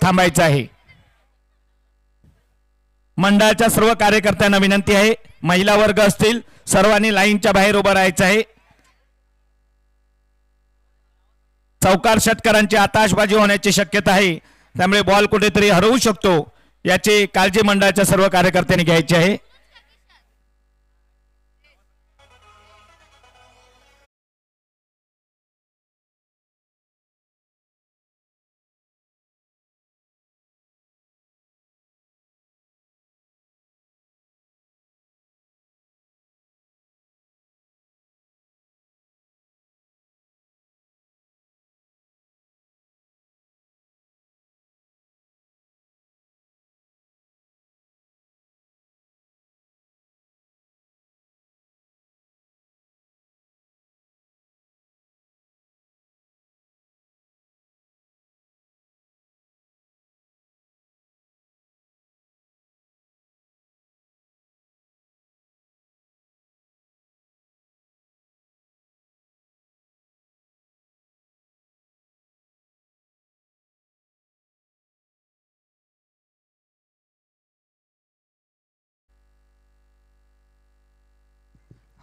थांबायचं आहे। मंडळाच्या सर्व कार्यकर्त्यांना विनंती आहे, महिला वर्ग असतील सर्वांनी लाईनच्या बाहेर उभं राहायचं आहे। चौकार षटकारांची आताशबाजी होण्याची शक्यता आहे, त्यामुळे बॉल कुठेतरी हरवू शकतो, याची काळजी मंडळाच्या सर्व कार्यकर्त्यांनी घ्यायची आहे।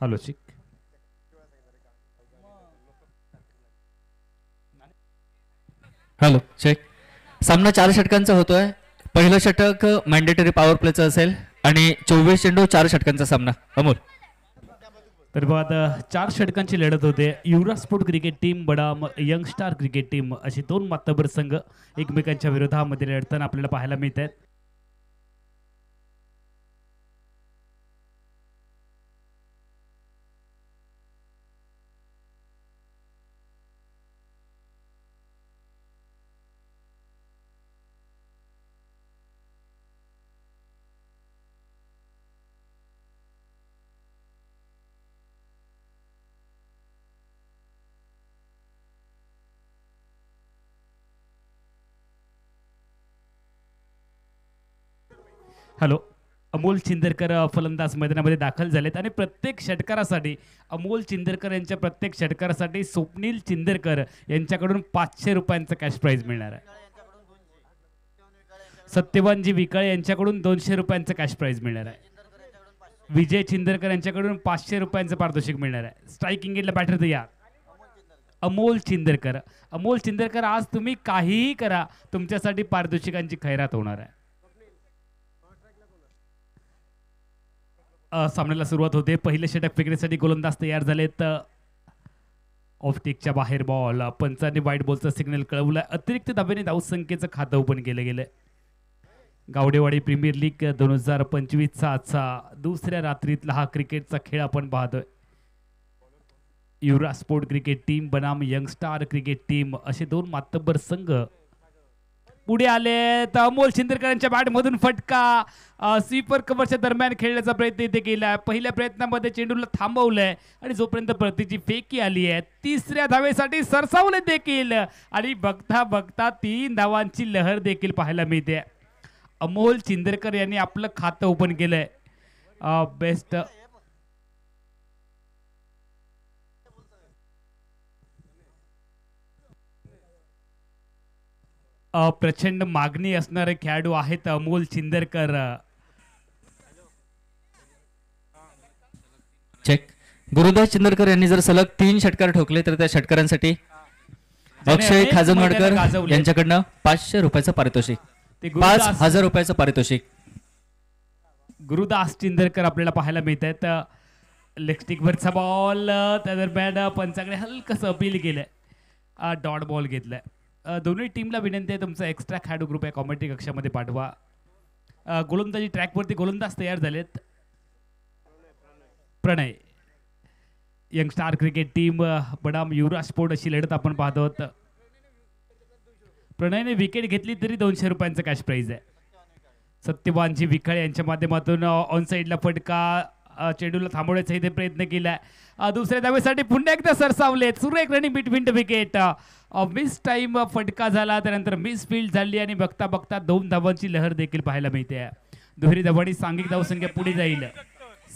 हॅलो चिक, हॅलो चेक। सामना 4 षटकांचा होतोय। पहिलं षटक मॅन्डेटरी पॉवर प्लेचं असेल आणि 24 चेंडू 4 षटकांचा सामना। अमोल, तर बाद 4 षटकांची लढत होते। युवराज स्पोर्ट क्रिकेट टीम बनाम यंग स्टार क्रिकेट टीम अशी 2 मातबर संघ एकमेकांच्या विरोधामध्ये लढताना आपल्याला पाहायला मिळत आहेत। हॅलो, अमोल चिंदरकर फलंदाज मैदानामध्ये दाखल झालेत आणि प्रत्येक षटकारासाठी अमोल चिंदरकर यांच्या प्रत्येक षटकारासाठी स्वप्नील चिंदरकर यांच्याकडून 500 रुपयांचं कॅश प्राइज मिळणार आहे। सत्यवानजी विकाळे यांच्याकडून 200 रुपयांचं कॅश प्राइज मिळणार आहे। विजय चिंदरकर यांच्याकडून 500 रुपयांचं पारितोषिक मिळणार आहे। स्ट्राइकिंग एंडला बॅटर तयार अमोल चिंदरकर। अमोल चिंदरकर, आज तुम्ही काहीही करा, तुमच्यासाठी पारितोषिकांची खैरात होणार आहे। सामन्याला सुरुवात होते। पहिले षटक फेकण्यासाठी गोलंदाज तयार झालेत। ऑफस्टिकच्या बाहेर बॉल, पंचांनी वाईट बॉलचा सिग्नल कळवला। अतिरिक्त धाब्याने धावसंख्येचं खातं ओपन केलं गेलं। गावडेवाडी प्रीमियर लीग 2025चा आजचा दुसऱ्या रात्रीतला हा क्रिकेटचा खेळ आपण पाहतोय। युवराज स्पोर्ट क्रिकेट टीम बनाम यंग स्टार क्रिकेट टीम असे 2 मातब्बर संघ पुढे आले। तर अमोल चिंदरकरांच्या बॅटमधून फटका स्वीपर कव्हरच्या दरम्यान खेळण्याचा प्रयत्न इथे केला। पहिल्या प्रयत्नामध्ये चेंडूला थांबवलंय आणि जोपर्यंत परतीची फेकी आली आहे, 3ऱ्या धावेसाठी सरसावले देखील आणि बघता बघता 3 धावांची लहर देखील पाहायला मिळते। अमोल चिंदरकर यांनी आपलं खातं ओपन केलंय। बेस्ट प्रचंड मागणी असणारे खेळाडू आहेत अमोल चिंदरकर। चेक। गुरुदास चिंदरकर यांनी जर सलग 3 षटकार ठोकले तर त्या षटकारांसाठी अक्षय खाजनवाडकर यांच्याकडनं 500 रुपयाचं पारितोषिक, 5000 रुपयाचं पारितोषिक। गुरुदास चिंदरकर आपल्याला पाहायला मिळत आहेत। लेग स्टिकवरचा बॉल, त्या दरम्यान पंचाकडे हलकसं अपील केलंय, डॉट बॉल घेतलाय। दोन्ही टीमला विनंती आहे, तुमचा एक्स्ट्रा खेळाडू ग्रुप आहे कॉमेंट्री कक्षामध्ये पाठवा। गोलंदाजी ट्रॅकवरती गोलंदाज तयार झालेत। प्रणय, यंग स्टार क्रिकेट टीम बनाम युवराज स्पोर्ट अशी लढत आपण पाहतो। प्रणयने विकेट घेतली तरी 200 रुपयांचं कॅश प्राइज आहे। सत्यवानजी विकाळे यांच्या माध्यमातून ऑन साइडला फटका, चेंडूला थांबवण्याचा इथे प्रयत्न केलाय। दुसऱ्या धावेसाठी पुन्हा एकदा सरसावले। सुरेख running between the wicket, miss time फटका झाला, त्यानंतर मिस फील्ड झाली आणि बघता बघता 2 धावांची लहर देखील पाहायला मिळते। दुहेरी धावांनी सांघिक धावसंख्या पुढे जाईल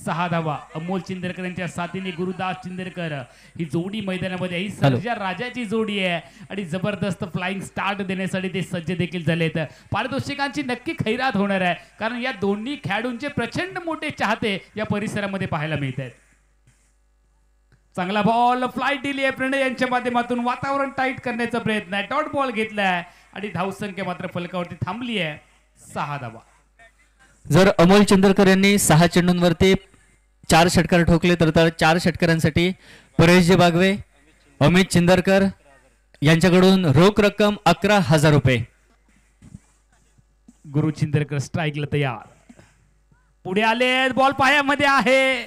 6 धावा अमोल चिंदरकर यांच्या साथीने गुरुदास चिंदरकर ही जोडी मैदानामध्ये ही सर्जा राजाची जोडी आहे आणि जबरदस्त फ्लाइंग स्टार्ट देण्यासाठी ते सज्ज देखील झालेत. पारितोषिकांची नक्की खैरात होणार आहे कारण या दोन्ही खेळाडूंचे प्रचंड मोठे चाहते या परिसरामध्ये पाहायला मिळत आहेत. चांगला बॉल फ्लाईट दिली आहे प्रणय यांच्या माध्यमातून वातावरण टाईट करण्याचा प्रयत्न आहे. डॉट बॉल घेतलाय आणि धावसंख्या मात्र फलकावरती थांबली आहे. 6 धावा. जर अमोल चिंदरकर यांनी 6 चेंडूंवरती 4 षटकार ठोकले तर 4 षटकारांसाठी परेशजी बागवे, अमित चिंदरकर यांच्याकडून रोख रक्कम 11,000 रुपये. गुरु चिंदरकर स्ट्राईकला तयार. पुढे आले बॉल पायामध्ये आहे.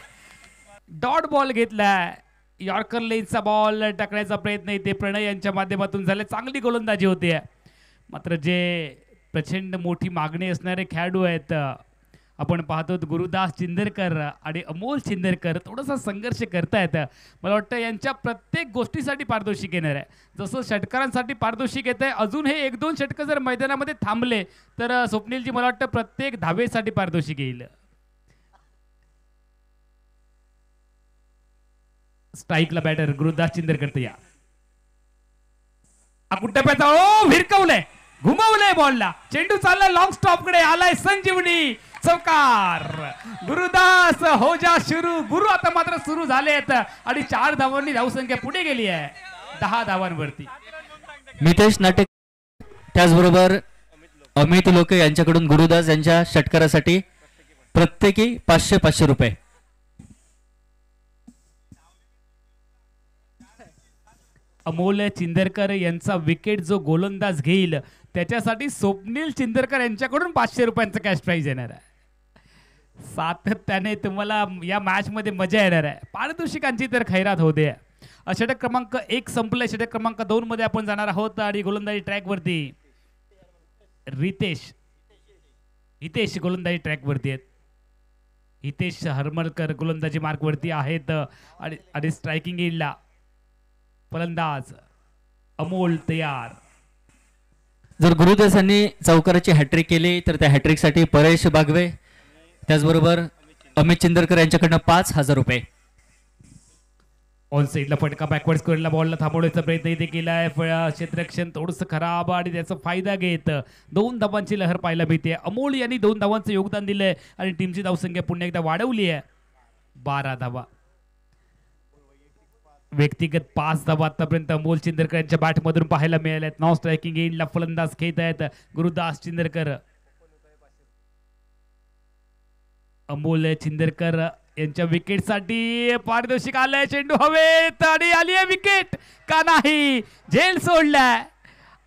डॉट बॉल घेतलाय. यॉर्कर लेनचा बॉल टाकण्याचा प्रयत्न इथे प्रणय यांच्या माध्यमातून झाले. चांगली गोलंदाजी होते मात्र जे प्रचंड मोठी मागणी असणारे खेळाडू आहेत आपण पाहतो गुरुदास चिंदरकर आणि अमोल चिंदरकर थोडासा संघर्ष करतायत. मला वाटतं यांच्या प्रत्येक गोष्टीसाठी पारितोषिक येणार आहे. जसं षटकारांसाठी पारितोषिक येत आहे अजून हे 1-2 षटकं जर मैदानामध्ये थांबले तर स्वप्नीलजी मला वाटतं प्रत्येक धावेसाठी पारितोषिक येईल. स्ट्राईकला बॅटर गुरुदास चिंदरकर तयार. कुठ्याचा भिरकवलंय घुमवलंय बॉलला. चेंडू चाललाय लॉंग स्टॉप कडे. आलाय संजीवनी चौकार. गुरुदास हो जा सुरू. गुरु आता मात्र सुरू झालेत आणि 4 धावांनी धावसंख्या पुढे गेली आहे 10 धावांवरती. मितेश नाटेक त्याचबरोबर अमित लोके यांच्याकडून गुरुदास यांच्या षटकारासाठी प्रत्येकी 500 रुपये. अमोल चिंदरकर यांचा विकेट जो गोलंदाज घेईल त्याच्यासाठी स्वप्नील चिंदरकर यांच्याकडून 500 रुपयांचं कॅश प्राइज येणार आहे. सातत्याने तुम्हाला या मॅच मध्ये मजा येणार आहे. पारितोषिकांची तर खैरात होते. षटक क्रमांक 1 संपले. षटक क्रमांक 2 मध्ये आपण जाणार आहोत आणि गोलंदाजी ट्रॅक वरती हितेश गोलंदाजी ट्रॅक वरती आहेत. हितेश हरमलकर गोलंदाजी मार्क वरती आहेत आणि स्ट्रायकिंग येईल फलंदाज अमोल तयार. जर गुरुदास यांनी चौकाराची हॅट्रिक केली तर त्या हॅट्रिक साठी परेश बागवे त्याचबरोबर अमित चिंदरकर यांच्याकडनं 5,000 रुपये. ऑन साईडला फटका बॅकवर्ड स्क्वेअरला बॉलला थांबवण्याचा प्रयत्न इथे केलाय. क्षेत्ररक्षण थोडंसं खराब आणि त्याचा फायदा घेत 2 धावांची लहर पाहायला मिळते. अमोल यांनी 2 धावांचं योगदान दिलंय आणि टीमची धावसंख्या पुन्हा एकदा वाढवली आहे 12 धावा. व्यक्तिगत 5 धावा आतापर्यंत अमोल चिंदरकर यांच्या बॅटमधून पाहायला मिळाल्यात. नॉन स्ट्रायकिंग एंडला फलंदाज खेळत आहेत गुरुदास चिंदरकर. अमोल चिंदरकर यांच्या विकेटसाठी पारितोषिक आलंय. चेंडू हवेत आणि आली आहे विकेट का नाही. झेल सोडलाय.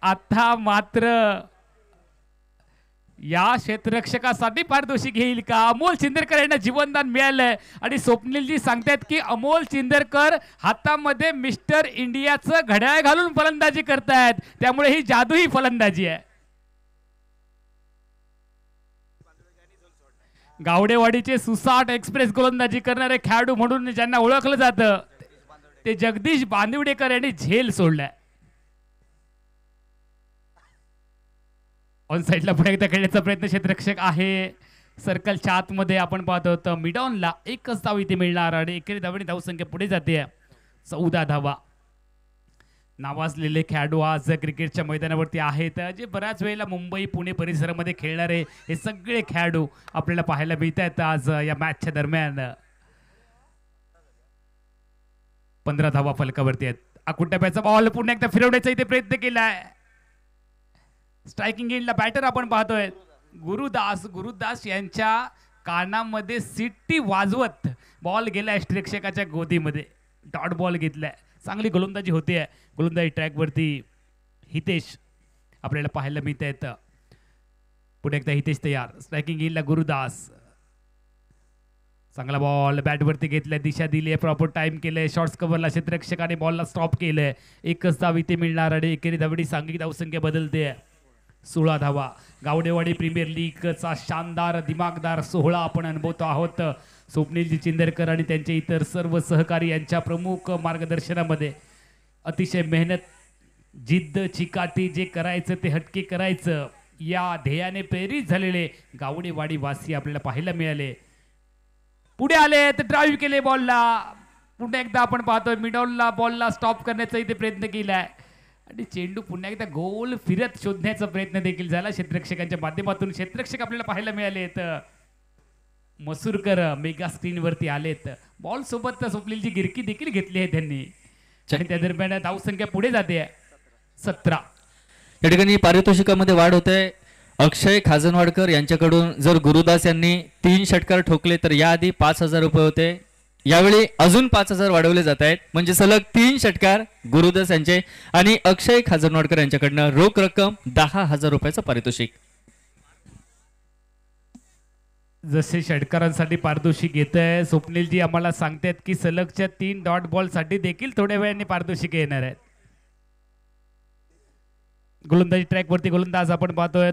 आता मात्र या क्षेत्ररक्षकासाठी पारितोषिक घेईल का. अमोल चिंदरकर यांना जीवनदान मिळालंय आणि स्वप्नीलजी सांगतायत की अमोल चिंदरकर हातामध्ये मिस्टर इंडियाचं घड्याळ घालून फलंदाजी करतायत त्यामुळे ही जादुई फलंदाजी आहे. गावडेवाडीचे सुसाट एक्सप्रेस गोलंदाजी करणारे खेळाडू म्हणून ज्यांना ओळखलं जातं ते जगदीश बांदिवडेकर यांनी झेल सोडलाय. ऑन साईडला पुढे एकदा खेळण्याचा प्रयत्न क्षेत्ररक्षक आहे. सर्कलच्या आतमध्ये आपण पाहतो तर मिडॉनला 1च धाव इथे मिळणार आणि एकेरी धावांनी धावसंख्या पुढे जाते 14 धावा. नावाजलेले खेळाडू आज क्रिकेटच्या मैदानावरती आहेत जे बऱ्याच वेळेला मुंबई पुणे परिसरामध्ये खेळणारे हे सगळे खेळाडू आपल्याला पाहायला मिळत आहेत आज या मॅचच्या दरम्यान. 15 धावा फलकावरती आहेत. अकुट्याचा बॉल पुन्हा एकदा फिरवण्याचा इथे प्रयत्न केलाय. स्ट्रायकिंग एंडला बॅटर आपण पाहतोय गुरुदास यांच्या कानामध्ये सिट्टी वाजवत बॉल गेलाय क्षेत्ररक्षकाच्या गोदीमध्ये. डॉट बॉल घेतलाय. चांगली गोलंदाजी होते. गोलंदाजी ट्रॅक वरती हितेश आपल्याला पाहायला मिळत आहेत. पुढे एकदा हितेश तयार. स्ट्रायकिंग एंडला गुरुदास. चांगला बॉल बॅटवरती घेतलाय. दिशा दिली आहे. प्रॉपर टाइम केलंय. शॉर्ट्स कव्हरला क्षेत्ररक्षकाने बॉलला स्टॉप केलंय. 1च धाव इथे मिळणार आणि एकेरी धावडी सांघिक धावसंख्या बदलते 16 धावा. गावडेवाडी प्रीमियर लीगचा शानदार दिमागदार सोहळा आपण अनुभवतो आहोत. स्वप्नीलजी चिंदरकर आणि त्यांचे इतर सर्व सहकारी यांच्या प्रमुख मार्गदर्शनामध्ये अतिशय मेहनत जिद्द चिकाटी जे करायचं ते हटके करायचं या ध्येयाने प्रेरित झालेले गावडेवाडी वासी आपल्याला पाहायला मिळाले. पुढे आले तर ड्राईव्ह केले बॉलला. पुन्हा एकदा आपण पाहतोय मिडॉलला बॉलला स्टॉप करण्याचा इथे प्रयत्न केलाय आणि चेंडू पुन्हा एकदा गोल फिरत शोधण्याचा प्रयत्न देखील झाला क्षेत्ररक्षकांच्या माध्यमातून. क्षेत्ररक्षक आपल्याला पाहायला मिळालेत. मसूरकर मेगा स्क्रीनवरती आलेत. बॉल सोबत स्वप्नीलची गिरकी देखील घेतली आहे त्यांनी आणि त्या दरम्यान धावसंख्या पुढे जाते 17. या ठिकाणी पारितोषिकामध्ये वाढ होते. अक्षय खाजनवाडकर यांच्याकडून जर गुरुदास यांनी 3 षटकार ठोकले तर याआधी 5,000 रुपये होते. यावेळी अजून 5,000 वाढवले जात आहेत. म्हणजे सलग 3 षटकार गुरुदास यांचे आणि अक्षय खाजनवाडकर यांच्याकडनं रोख रक्कम 10,000 रुपयाचं पारितोषिक. जसे षटकारांसाठी पारितोषिक येत आहे स्वप्नीलजी आम्हाला सांगतायत की सलगच्या 3 डॉट बॉल साठी देखील थोड्या वेळाने पारितोषिक येणार आहेत. गोलंदाजी ट्रॅक वरती गोलंदाज आपण पाहतोय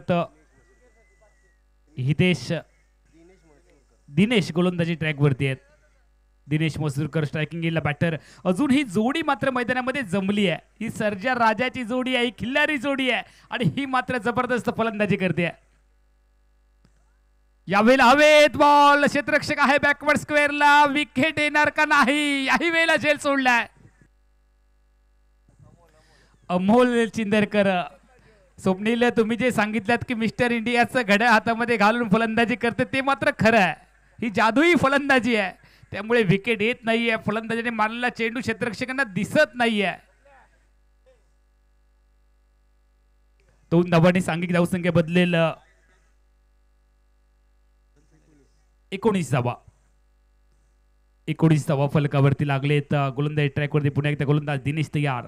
दिनेश गोलंदाजी ट्रॅक वरती आहेत. दिनेश मसूरकर स्ट्रायकिंगला बॅटर. अजून ही जोडी मात्र मैदानामध्ये जमली आहे. ही सर्जा राजाची जोडी आहे, ही खिल्लारी जोडी आहे आणि ही मात्र जबरदस्त फलंदाजी करते. यावेळेला हवेत बॉल. क्षेत्ररक्षक आहे बॅकवर्ड स्क्वेअरला. विकेट येणार का नाही याही वेळेला झेल सोडलाय अमोल चिंदरकर. स्वप्नील तुम्ही जे सांगितलं की मिस्टर इंडियाचं घड्याळ हातामध्ये घालून फलंदाजी करते ते मात्र खरं आहे. ही जादुई फलंदाजी आहे त्यामुळे विकेट येत नाहीये. फलंदाजीने मारलेला चेंडू क्षेत्ररक्षकांना दिसत नाहीये. 2 धावांनी सांघिक धावसंख्या बदलेल 19 धावा. 19 धावा फलकावरती लागलेत. गोलंदाजी ट्रॅकवरती पुन्हा एकदा गोलंदाज दिनेश तयार.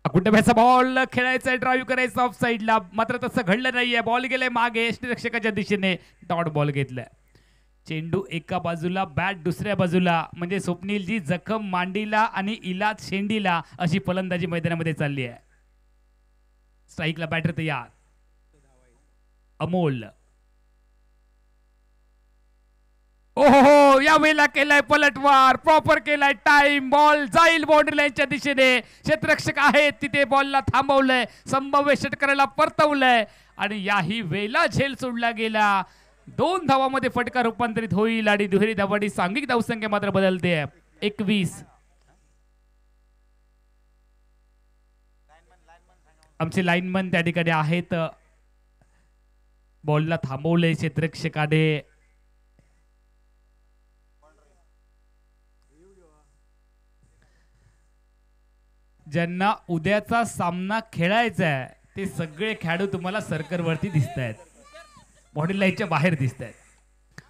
कुठे बॉल खेळायचा ड्राईव्ह करायचा ऑफ साईडला मात्र तसं घडलं नाहीये. बॉल गेलाय मागे क्षेत्ररक्षकाच्या दिशेने. डॉट बॉल घेतलाय. चेंडू एका बाजूला बॅट दुसऱ्या बाजूला म्हणजे स्वप्नीलजी जखम मांडीला आणि इलाज शेंडीला अशी फलंदाजी मैदानामध्ये चालली आहे. स्ट्राईकला बॅटर तयार अमोल. ओहो या वेळेला केलाय पलटवार. प्रॉपर केलाय टाइम. बॉल जाईल बाउंड्री लाईनच्या दिशेने. क्षेत्ररक्षक आहेत तिथे बॉलला थांबवलंय. संभाव्य षटकाराला परतवलंय आणि याही वेळेला झेल सोडला गेला. 2 धावामध्ये फटका रूपांतरित होईल आणि दुहेरी धावांनी सांघिक धावसंख्या मात्र बदलते 21. आमचे लाईनमन त्या ठिकाणी आहेत. बॉलला थांबवले क्षेत्ररक्षकाने. ज्यांना उद्याचा सामना खेळायचा आहे ते सगळे खेळाडू तुम्हाला सर्कलवरती दिसत आहेत. बॉडी लाईनच्या बाहेर दिसत आहेत.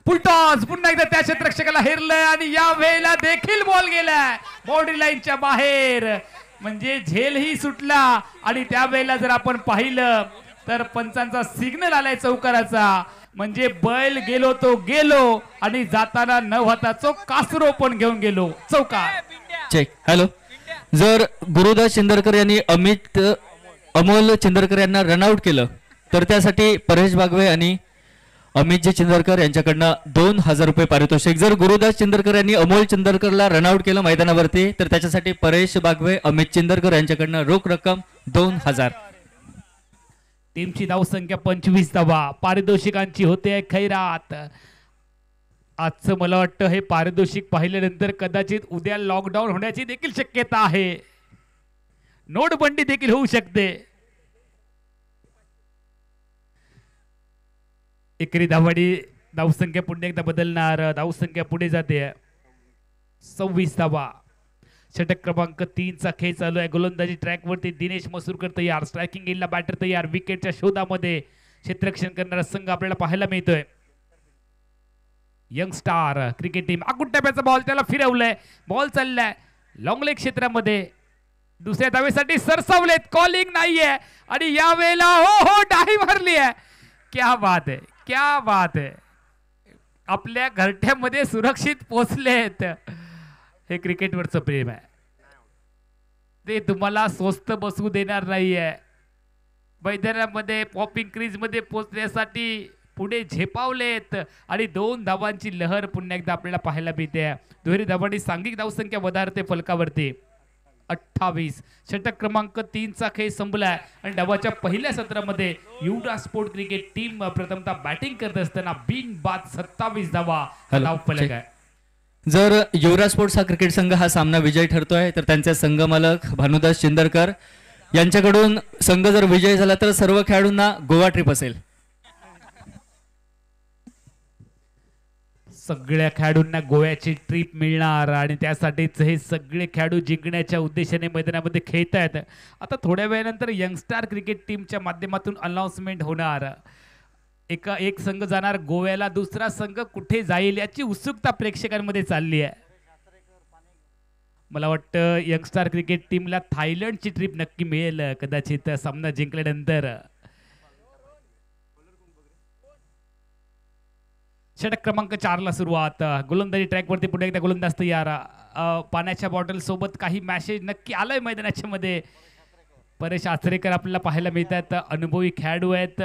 फुलटॉस पुन्हा एकदा त्या क्षेत्ररक्षकाला हेरलंय आणि या वेळेला देखील बॉल गेलाय बॉडी लाईनच्या बाहेर. म्हणजे झेलही सुटला आणि त्या वेळेला जर आपण पाहिलं तर पंचांचा सिग्नल आलाय चौकाराचा. म्हणजे बैल गेलो तो गेलो आणि जाताना न होता चौक कासरो पण घेऊन गेलो चौकार. चेक. हॅलो. जर गुरुदास चिंदरकर यांनी अमोल चिंदरकर यांना रनआउट केलं तर त्यासाठी परेश बागवे आणि अमितजी चिंदरकर यांच्याकडनं 2,000 रुपये पारितोषिक. जर गुरुदास चिंदरकर यांनी अमोल चिंदरकरला रनआउट केलं मैदानावरती तर त्याच्यासाठी परेश बागवे अमित चिंदरकर यांच्याकडनं रोख रक्कम 2,000. टीमची धावसंख्या 25 धावा. पारितोषिकांची होते खैरात. आजचं मला वाटतं हे पारितोषिक पाहिल्यानंतर कदाचित उद्या लॉकडाऊन होण्याची देखील शक्यता आहे. नोटबंदी देखील होऊ शकते. एकरी धावाडी धावसंख्या पुन्हा एकदा बदलणार. धावसंख्या पुढे जाते 26 धावा. षटक क्रमांक 3 चा खेळ चालू आहे. गोलंदाजी ट्रॅक वरती दिनेश मसूरकर तयार. स्ट्रायकिंग एंडला बॅटर तयार. विकेटच्या शोधामध्ये क्षेत्ररक्षण करणारा संघ आपल्याला पाहायला मिळतोय. Young star cricket team. टप्प्याचा बॉल त्याला फिरवलंय. बॉल चाललाय लॉंग लेग क्षेत्रामध्ये. दुसऱ्या धावेसाठी सरसावलेत. कॉलिंग नाहीये आणि या वेळेला हो डाही मारली आहे. क्या बात आहे, क्या बात आहे. आपल्या घरट्यामध्ये सुरक्षित पोहोचलेत. हे क्रिकेटवरचं प्रेम आहे. ते तुम्हाला स्वस्त बसू देणार नाहीये. मैदानामध्ये पॉपिंग क्रीज मध्ये पोहोचण्यासाठी पुढे झेपावलेत आणि 2 धावांची लहर पुन्हा एकदा आपल्याला पाहायला मिळते. दुहेरी धावांनी सांघिक धावसंख्या वधारते फलकावरती. 28. षटक क्रमांक 3 चा खेळ संपलाय आणि डावाच्या पहिल्या सत्रामध्ये युवराज स्पोर्ट क्रिकेट टीम प्रथमतः बॅटिंग करत असताना बिनबाद 27 धावा हा हॅलो, धावफलक चेक. आहे. जर युवराज स्पोर्ट्स हा क्रिकेट संघ हा सामना विजयी ठरतोय तर त्यांचे संघमालक भानुदास चिंदरकर यांच्याकडून संघ जर विजयी झाला तर सर्व खेळाडूंना गोवा ट्रिप असेल. सगळ्या खेळाडूंना गोव्याची ट्रिप मिळणार आणि त्यासाठीच हे सगळे खेळाडू जिंकण्याच्या उद्देशाने मैदानामध्ये खेळत आहेत. आता थोड्या वेळानंतर यंगस्टार क्रिकेट टीमच्या माध्यमातून अनाउन्समेंट होणार. एक संघ जाणार गोव्याला, दुसरा संघ कुठे जाईल याची उत्सुकता प्रेक्षकांमध्ये चालली आहे. मला वाटतं यंगस्टार क्रिकेट टीमला थायलंडची ट्रिप नक्की मिळेल कदाचित सामना जिंकल्यानंतर. षटक क्रमांक 4 ला सुरुवात. गोलंदाजी ट्रॅकवरती पुढे एकदा गोलंदाज तयार. पाण्याच्या बॉटल सोबत काही मॅसेज नक्की आलाय मैदानाच्या मध्ये. परेश आचरेकर आपल्याला पाहायला मिळतात, अनुभवी खेळाडू आहेत.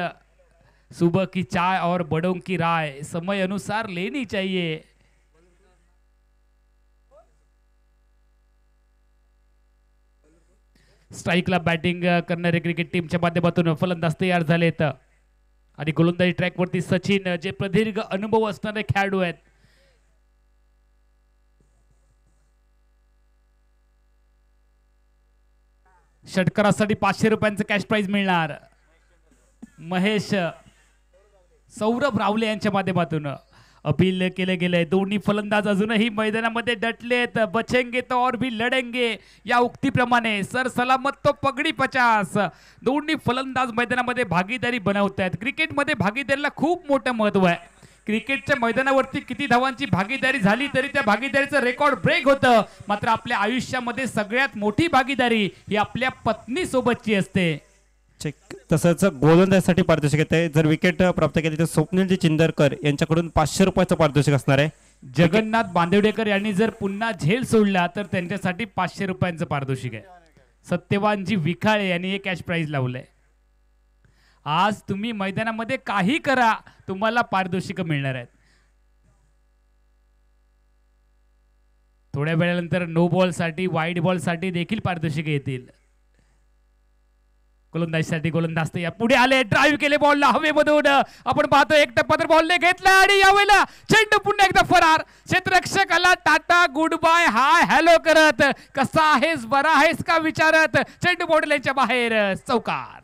सुबह की चाय और बड़ों की राय समय अनुसार लेनी चाहिए. स्ट्राईकला बॅटिंग करणारे क्रिकेट टीमच्या माध्यमातून फलंदाज तयार झालेत आणि गोलंदाजी ट्रॅकवरती सचिन जे प्रदीर्घ अनुभव असणारे खेळाडू आहेत. षटकारासाठी 500 रुपयांचं कॅश प्राइज मिळणार. महेश सौरभ रावले यांच्या माध्यमातून अपील केले गेले. दोन्ही फलंदाज अजूनही मैदानामध्ये डटलेत. बचेंगे तो और भी लढेंगे या उक्तीप्रमाणे सर सलामत तो पगडी 50. दोन्ही फलंदाज मैदानामध्ये भागीदारी बनवत आहेत. क्रिकेटमध्ये भागीदारीला खूप मोठं महत्व आहे. क्रिकेटच्या मैदानावरती किती धावांची भागीदारी झाली तरी त्या भागीदारीचं रेकॉर्ड ब्रेक होतं. मात्र आपल्या आयुष्यामध्ये सगळ्यात मोठी भागीदारी ही आपल्या पत्नी सोबतची असते. चेक. तसंच गोलंदाजीसाठी पारितोषिक येते. जर विकेट प्राप्त केली तर स्वप्नीलजी चिंदरकर यांच्याकडून 500 रुपयाचं पारितोषिक असणार आहे. जगन्नाथ बांदेवडेकर यांनी जर पुन्हा झेल सोडला तर त्यांच्यासाठी 500 रुपयांचं पारितोषिक आहे. सत्यवानजी विखाळे यांनी हे कॅश प्राइज लावलंय. आज तुम्ही मैदानामध्ये काही करा, तुम्हाला पारितोषिक मिळणार आहेत. थोड्या वेळानंतर नो बॉल साठी, वाईड बॉल साठी देखील पारितोषिक येतील. गोलंदाजीसाठी गोलंदाज या पुढे आले, ड्राईव्ह केले बॉलला हवेमधून. आपण पाहतो एक टप्पा तर बॉलने घेतला आणि यावेळेला चेंडू पुन्हा एकदा फरार. क्षेत्ररक्षकाला tata good bye hi hello करत, कसा आहेस बरा आहेस का विचारत चेंडू बॉर्डरच्या बाहेर चौकार.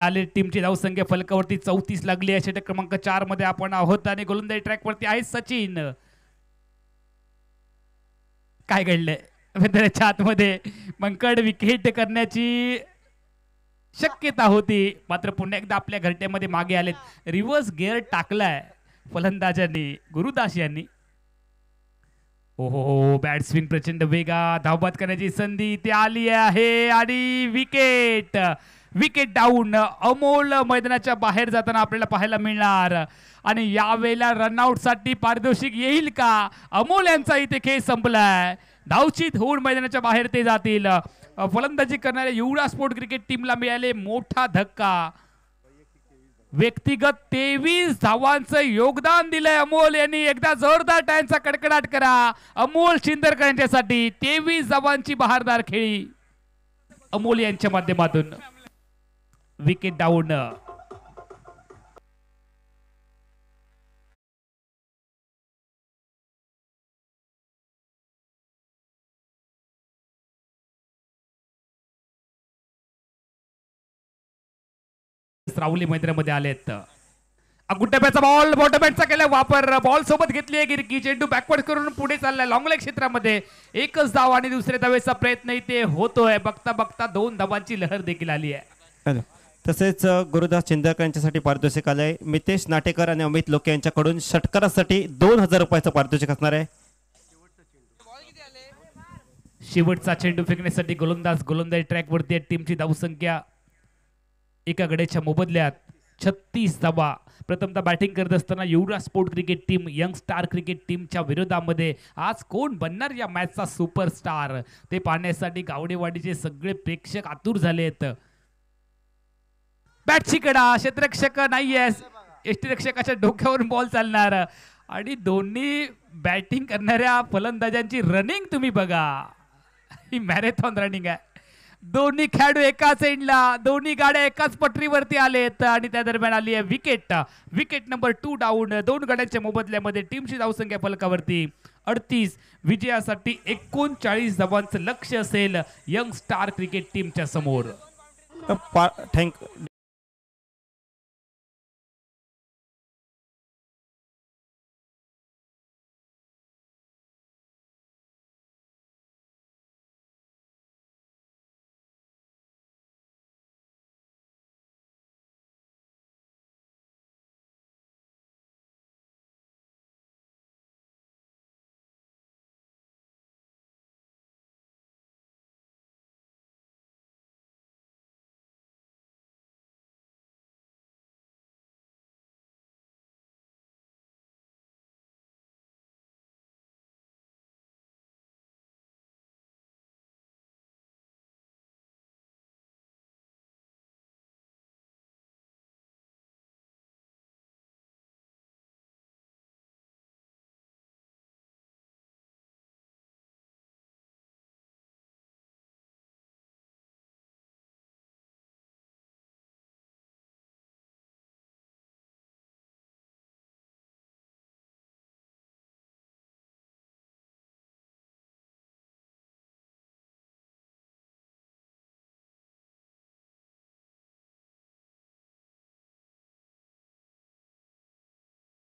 आले टीमची धावसंख्या फलकावरती 34 लागली आहे. षटक क्रमांक 4 मध्ये आपण आहोत आणि गोलंदाजी ट्रॅकवरती आहे सचिन. काय घडलंय मैदानाच्या आतमध्ये? मंकड विकेट करण्याची शक्यता होती, मात्र पुन्हा एकदा आपल्या घरट्यामध्ये मागे आलेत. रिव्हर्स गिअर टाकलाय फलंदाजांनी, गुरुदास यांनी. ओहो, बॅट स्विंग प्रचंड वेगा, धावबाद करण्याची संधी ती आली आहे आणि विकेट डाऊन. अमोल मैदानाच्या बाहेर जाताना आपल्याला पाहायला मिळणार आणि यावेळेला रनआउट साठी पारितोषिक येईल का? अमोल यांचा इथे खेळ संपलाय. धावचीत होऊन मैदानाच्या बाहेर ते जातील. फलंदाजी करणाऱ्या युवराज स्पोर्ट क्रिकेट टीमला मिळाले मोठा धक्का. व्यक्तिगत 23 धावांचं योगदान दिलंय अमोल यांनी. एकदा जोरदार टाळ्यांचा कडकडाट करा अमोल चिंदरकर यांच्यासाठी. 23 धावांची बहारदार खेळी अमोल यांच्या माध्यमातून. Wicket down. राहुली मैदानामध्ये आलेत. गुड्डब्याचा बॉल, बॉटबॅटचा केला वापर. बॉल सोबत घेतली आहे गिरकी. चेंडू बॅकवर्ड करून पुढे चाललाय लॉंग लेग क्षेत्रामध्ये. एकच धाव आणि दुसऱ्या धावेचा प्रयत्न इथे होतोय. बघता बघता 2 धावांची लहर देखील आली आहे. तसेच गुरुदास चिंदरकर यांच्यासाठी पारितोषिक आलंय. मितेश नाटेकर आणि अमित लोके यांच्याकडून षटकारासाठी 2000 रुपयाचं पारितोषिक असणार आहे. शेवटचा चेंडू फेकण्यासाठी गोलंदाजी ट्रॅकवरती टीमची धावसंख्या एका गड्याच्या मोबदल्यात 36 धावा. प्रथमतः बॅटिंग करत असताना Yuvraj sport cricket team young star cricket टीमच्या विरोधामध्ये आज कोण बनणार या मॅचचा सुपरस्टार ते पाहण्यासाठी गावडेवाडीचे सगळे प्रेक्षक आतुर झाले आहेत. बॅटची कडा, क्षेत्ररक्षक नाहीये, यष्टीरक्षकाच्या डोक्यावरून बॉल चालणार आणि दोन्ही बॅटिंग करणाऱ्या फलंदाजांची रनिंग तुम्ही बघा. ही मॅरेथॉन रनिंग आहे. दोन्ही खेळाडू एकाच एंडला, दोन्ही गाड्या एकाच पटरीवरती आलेत आणि त्या दरम्यान आली आहे विकेट. Wicket number 2 down. 2 गाड्यांच्या मोबदल्यामध्ये टीमची धावसंख्या फलकावरती 38. विजयासाठी 39 धावांचं लक्ष्य असेल यंग स्टार क्रिकेट टीमच्या समोर.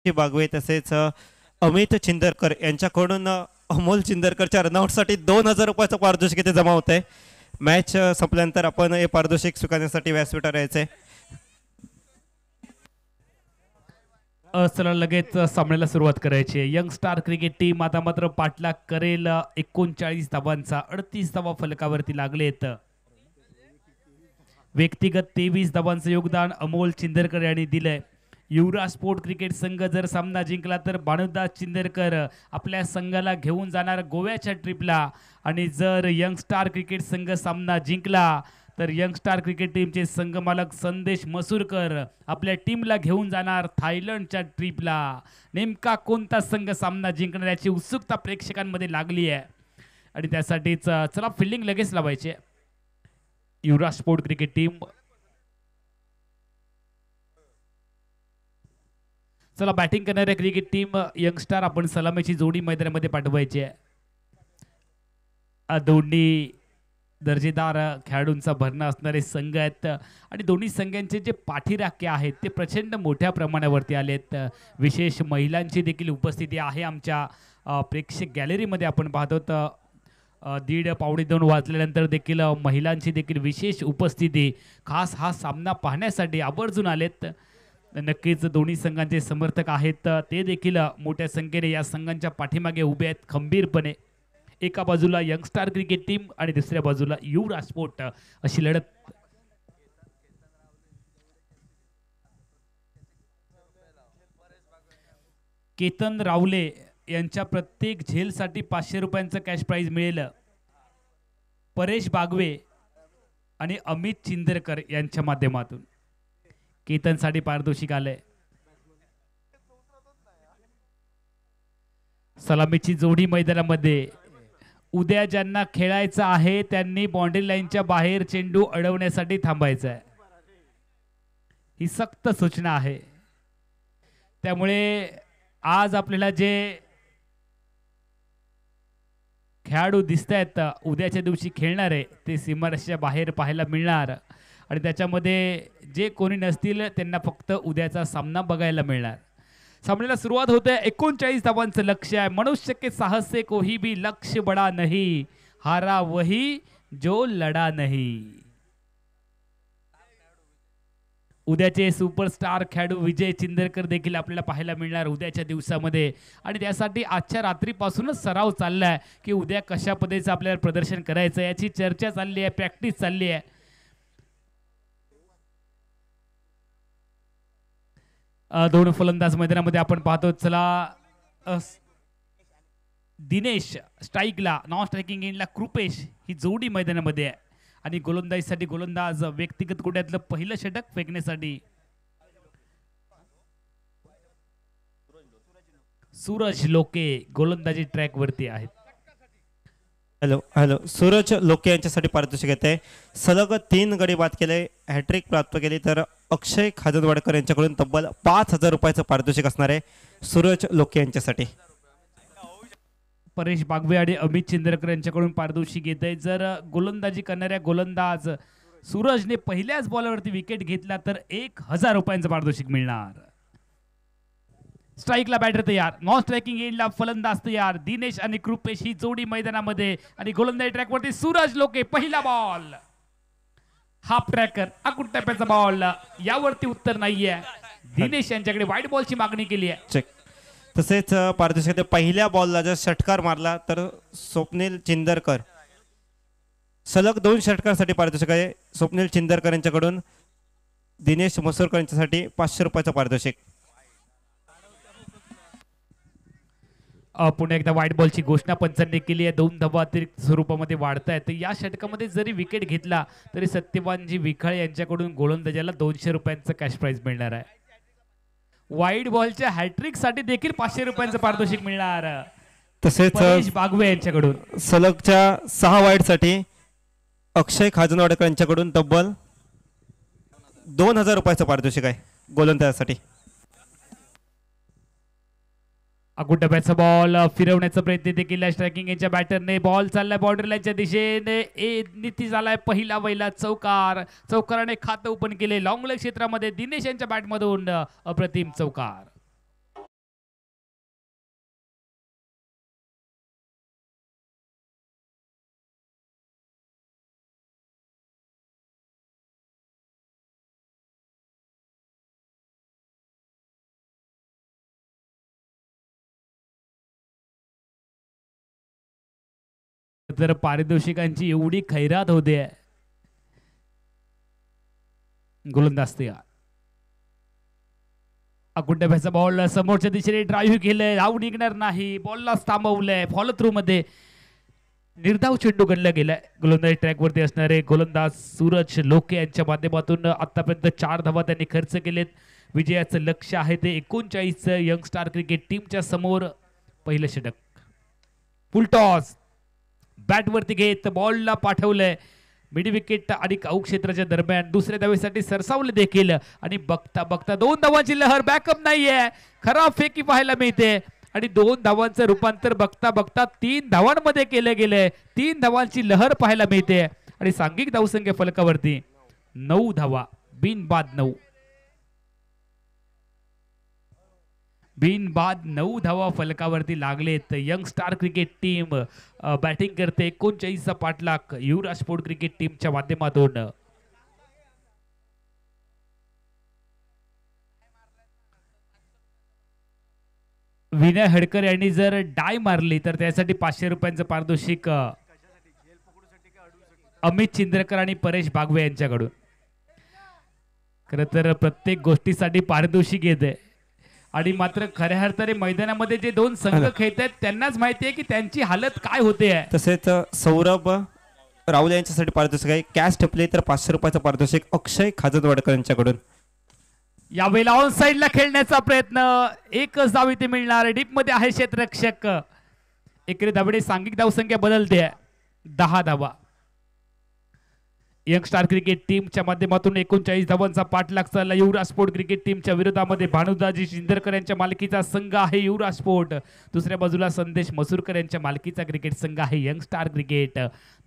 बागवे तसेच अमित चिंदरकर यांच्याकडून अमोल चिंदरकरच्या रनआउटसाठी 2000 रुपयाचं पारितोषिक इथे जमा होत आहे. मॅच संपल्यानंतर आपण हे पारितोषिक स्वीकारण्यासाठी व्यासपीठावर यायचंय. चला लगेच सामन्याला सुरुवात करायची. यंग स्टार क्रिकेट टीम आता मात्र पाठलाग करेल. 39 धावांचा 38 धावा फलकावरती लागलेत. व्यक्तिगत 23 धावांचं योगदान अमोल चिंदरकर यांनी दिलंय. युवराज स्पोर्ट क्रिकेट संघ जर सामना जिंकला तर भानुदास चिंदरकर आपल्या संघाला घेऊन जाणार गोव्याच्या ट्रिपला आणि जर यंग स्टार क्रिकेट संघ सामना जिंकला तर यंग स्टार क्रिकेट टीमचे संघ मालक संदेश मसूरकर आपल्या टीमला घेऊन जाणार थायलंडच्या ट्रिपला. नेमका कोणता संघ सामना जिंकणार याची उत्सुकता प्रेक्षकांमध्ये लागली आहे आणि त्यासाठीच चला फिल्डिंग लगेच लावायचे. युवराज स्पोर्ट क्रिकेट टीम चला बॅटिंग करणाऱ्या क्रिकेट टीम यंगस्टार आपण सलामीची जोडी मैदानामध्ये पाठवायची आहे. दोन्ही दर्जेदार खेळाडूंचा भरणा असणारे संघ आहेत आणि दोन्ही संघांचे जे पाठीराखे आहेत ते प्रचंड मोठ्या प्रमाणावरती आलेत. विशेष महिलांची देखील उपस्थिती आहे आमच्या प्रेक्षक गॅलरीमध्ये. आपण पाहतो तर 1:30-1:45 वाजल्यानंतर देखील महिलांची देखील विशेष उपस्थिती खास हा सामना पाहण्यासाठी आवर्जून आलेत. नक्कीच दोन्ही संघांचे समर्थक आहेत ते देखील मोठ्या संख्येने या संघांच्या पाठीमागे उभे आहेत खंबीरपणे. एका बाजूला यंग स्टार क्रिकेट टीम आणि दुसऱ्या बाजूला युवराज स्पोर्ट अशी लढत. केतन रावले यांच्या प्रत्येक झेलसाठी 500 रुपयांचं कॅश प्राइज मिळेल. परेश बागवे आणि अमित चिंदरकर यांच्या माध्यमातून केतनसाठी पारितोषिक आलंय. सलामीची जोडी मैदानामध्ये. उद्या ज्यांना खेळायचं आहे त्यांनी बाउंड्री लाईनच्या बाहेर चेंडू अडवण्यासाठी थांबायचं आहे. ही सक्त सूचना आहे. त्यामुळे आज आपल्याला जे खेळाडू दिसत आहेत उद्याच्या दिवशी खेळणारे ते सीमारेषेच्या बाहेर पाहायला मिळणार आणि त्याच्यामध्ये जे कोणी नसतील त्यांना फक्त उद्याचा सामना बघायला मिळणार. सामन्याला सुरुवात होते. 39 धावांचं लक्ष्य आहे. मनुष्य के साहस से कोई भी लक्ष्य बड़ा नहीं, हारा वही जो लढा नहीं. उद्याचे सुपरस्टार खेळाडू विजय चिंदरकर देखील आपल्याला पाहायला मिळणार उद्याच्या दिवसामध्ये आणि त्यासाठी आजच्या रात्रीपासूनच सराव चाललाय की उद्या कशा पद्धतीचं आपल्याला प्रदर्शन करायचं याची चर्चा चालली आहे, प्रॅक्टिस चालली आहे. दोन फलंदाज मैदानामध्ये आपण पाहतो. चला दिनेश स्ट्राईकला, नॉन स्ट्रायकिंग एंडला कृपेश ही जोडी मैदानामध्ये आहे. आणि गोलंदाजीसाठी गोलंदाज व्यक्तिगत कोट्यातलं पहिलं षटक फेकण्यासाठी सूरज लोके गोलंदाजी ट्रॅक वरती आहेत. हॅलो सूरज लोके यांच्यासाठी पारितोषिक येते. सलग 3 गडी बाद केले, हॅट्रिक प्राप्त केली तर अक्षय खाजनवाडकर यांच्याकडून तब्बल 5,000 रुपयाचं पारितोषिक असणार आहे सूरज लोके यांच्यासाठी. परेश बागवे आणि अमित चिंदरकर यांच्याकडून पारितोषिक येत आहे. जर गोलंदाजी करणाऱ्या गोलंदाज सूरजने पहिल्याच बॉलवरती विकेट घेतला तर 1,000 रुपयांचं पारितोषिक मिळणार. स्ट्राईकला बॅटर तयार, नॉन स्ट्रायकिंग एंडला फलंदाज तयार. दिनेश आणि कृपेश ही जोडी मैदानामध्ये आणि गोलंदाजी ट्रॅकवरती सूरज लोके. पहिला बॉल हाफ ट्रॅकर, आकुट टप्प्याचा बॉल, यावरती उत्तर नाहीये. दिनेश यांच्याकडे वाईट बॉलची मागणी केली आहे. चेक. तसेच पारितोषिक पहिल्या बॉलला जर षटकार मारला तर स्वप्नील चिंदरकर, सलग 2 षटकारासाठी पारितोषिक आहे स्वप्नील चिंदरकर यांच्याकडून. दिनेश मसूरकर यांच्यासाठी 500 रुपयाचं पारितोषिक. पुन्हा एकदा व्हाईट बॉलची घोषणा पंचांनी केली आहे. 2 धावा अतिरिक्त स्वरूपामध्ये वाढत आहेत. या षटकामध्ये जरी विकेट घेतला तरी सत्यवानजी विखाळे यांच्याकडून गोलंदाजाला 200 रुपयांचं कॅश प्राइज मिळणार आहे. व्हाईट बॉलच्या हॅट्रिक साठी देखील 500 रुपयांचं पारितोषिक मिळणार. तसेच परेश बागवे यांच्याकडून सलगच्या 6 वाईडसाठी अक्षय खाजनवाडकर यांच्याकडून तब्बल 2,000 रुपयाचं पारितोषिक आहे गोलंदाजासाठी. आकुट डब्याचा बॉल फिरवण्याचा प्रयत्न देखील स्ट्रायकिंग यांच्या बॅटरने. बॉल चाललाय बॉर्डर लाईनच्या दिशेने, नीती झालाय पहिला वैला चौकार. चौकाराने खातं ओपन केले लॉंग लेग क्षेत्रामध्ये. दिनेश यांच्या बॅटमधून अप्रतिम चौकार. तर पारितोषिकांची एवढी खैरात होते. गोलंदाज तयार, आकुट डब्याचा बॉल समोरच्या दिशेने ड्राईव्ह केलंय, धाव निघणार नाही. बॉलला थांबवलंय, फॉलो थ्रू मध्ये निर्धाव चेंडू गणला गेलाय. गोलंदाजी ट्रॅक वरती असणारे गोलंदाज सूरज लोके यांच्या माध्यमातून आतापर्यंत 4 धावा त्यांनी खर्च केलेत. विजयाचं लक्ष्य आहे ते 39 यंग स्टार क्रिकेट टीमच्या समोर. पहिलं षटक, फुल टॉस, बॅट वरती घेत बॉलला पाठवलंय मिड विकेट आणि काऊ क्षेत्राच्या दरम्यान. दुसऱ्या धावेसाठी सरसावले देखील आणि बघता बघता 2 धावांची लहर. बॅकअप नाहीये, खराब फेकी पाहायला मिळते आणि 2 धावांचं रूपांतर बघता बघता 3 धावांमध्ये केलं गेलंय. 3 धावांची लहर पाहायला मिळते आणि सांघिक धावसंख्या फलकावरती 9 धावा, बिनबाद 9. बिनबाद 9 धावा फलकावरती लागलेत. Young star cricket team batting करते. 39चा पाठलाग युवराज स्पोर्ट क्रिकेट टीमच्या माध्यमातून. विनय हडकर यांनी जर डाय मारली तर त्यासाठी 500 रुपयांचं पारितोषिक अमित चिंद्रकर आणि परेश बागवे यांच्याकडून. खरं तर प्रत्येक गोष्टीसाठी पारितोषिक येते आणि मात्र खऱ्या अर्थाने मैदानामध्ये जे 2 संघ खेळत आहेत त्यांनाच माहिती आहे की त्यांची हालत काय होते आहे. तसेच सौरभ राहुल यांच्यासाठी पारितोषिक आहे कॅश टिपले तर 500 रुपयाचं पारितोषिक अक्षय खाजनवाडकर यांच्याकडून. यावेळेला ऑन साइडला खेळण्याचा प्रयत्न, एकच धाव इथे मिळणार. डीप मध्ये आहे क्षेत्ररक्षक. एकरी धावडे सांघिक धावसंख्या बदलते, 10 धावा. यंग स्टार क्रिकेट टीमच्या माध्यमातून 39 धावांचा पाठलाग चालला युवराज स्पोर्ट क्रिकेट टीमच्या विरोधामध्ये. भानुदाजी चिंदरकर यांच्या मालकीचा संघ आहे युवराज स्पोर्ट. दुसऱ्या बाजूला संदेश मसूरकर यांच्या मालकीचा क्रिकेट संघ आहे यंग स्टार क्रिकेट.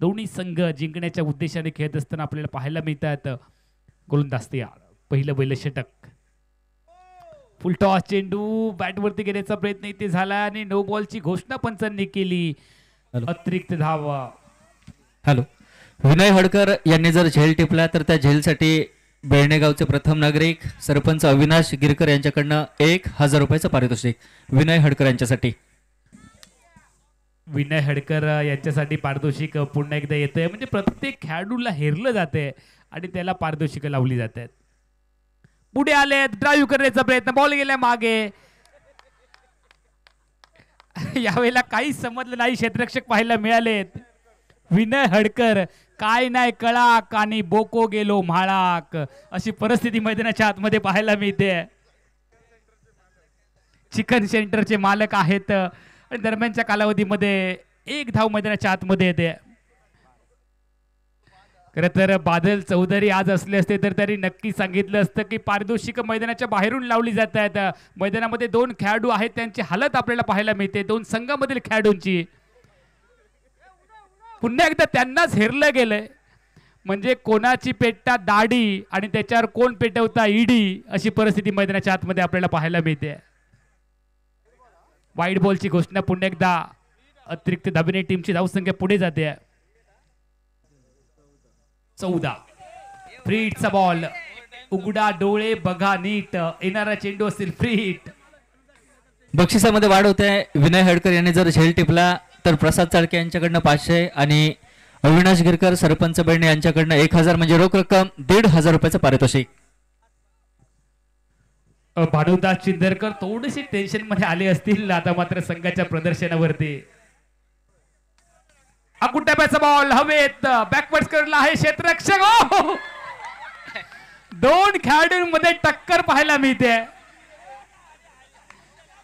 दोन्ही संघ जिंकण्याच्या उद्देशाने खेळत असताना आपल्याला पाहायला मिळतात. गोलंदाज तयार, पहिलं बैल षटक, फुल टॉस चेंडू बॅटवरती घेण्याचा प्रयत्न इथे झाला आणि नो बॉलची घोषणा पंचांनी केली. अतिरिक्त धावा. हॅलो, विनय हडकर यांनी जर झेल टिपला तर त्या झेलसाठी बेळणेगावचे प्रथम नागरिक सरपंच अविनाश गिरकर यांच्याकडनं 1,000 रुपयाचं पारितोषिक विनय हडकर यांच्यासाठी. विनय हडकर यांच्यासाठी पारितोषिक पुन्हा एकदा येतंय. म्हणजे प्रत्येक खेळाडूला हेरलं जाते आणि त्याला पारितोषिक लावली जातात. पुढे आलेत, ड्राईव्ह करण्याचा प्रयत्न, बॉल गेलाय मागे. यावेळेला काहीच समजलं नाही, क्षेत्ररक्षक पाहायला मिळालेत. विनय हडकर, काय नाही कळाक आणि बोको गेलो म्हाळाक, अशी परिस्थिती मैदानाच्या आतमध्ये पाहायला मिळते. चिकन सेंटरचे मालक आहेत आणि दरम्यानच्या कालावधीमध्ये एक धाव मैदानाच्या आतमध्ये येते. खरं तर बादल चौधरी आज असले असते तर त्यांनी नक्की सांगितलं असतं की पारितोषिक मैदानाच्या बाहेरून लावली जात आहेत. मैदानामध्ये 2 खेळाडू आहेत, त्यांची हालत आपल्याला पाहायला मिळते, 2 संघामधील खेळाडूंची. पुन्हा एकदा त्यांनाच हेरलं गेलंय. म्हणजे कोणाची पेटता दाढी आणि त्याच्यावर कोण पेटवता ईडी, अशी परिस्थिती मैदानाच्या आतमध्ये आपल्याला पाहायला मिळते. वाईट बॉलची घोषणा पुन्हा एकदा. अतिरिक्त धाबेने टीमची धावसंख्या पुढे जाते. 14. फ्री हिटचा बॉल. उघडा डोळे बघा नीट, येणारा चेंडू असेल फ्री हिट. बक्षिसामध्ये वाढ होते. विनय हडकर यांनी जर झेल टिपला तर प्रसाद चाळके यांच्याकडनं 500 आणि अविनाश गिरकर सरपंच बेडणे यांच्याकडनं 1000 म्हणजे रोख रक्कम 1500 रुपयाचं पारितोषिक. भानुदास चिंदरकर थोडेसे टेन्शन मध्ये आले असतील आता मात्र संघाच्या प्रदर्शनावरती. अकुट्याचा बॉल हवेत, बॅकवर्ड करला आहे क्षेत्ररक्षक. 2 खेळाडूंमध्ये टक्कर पाहायला मिळते.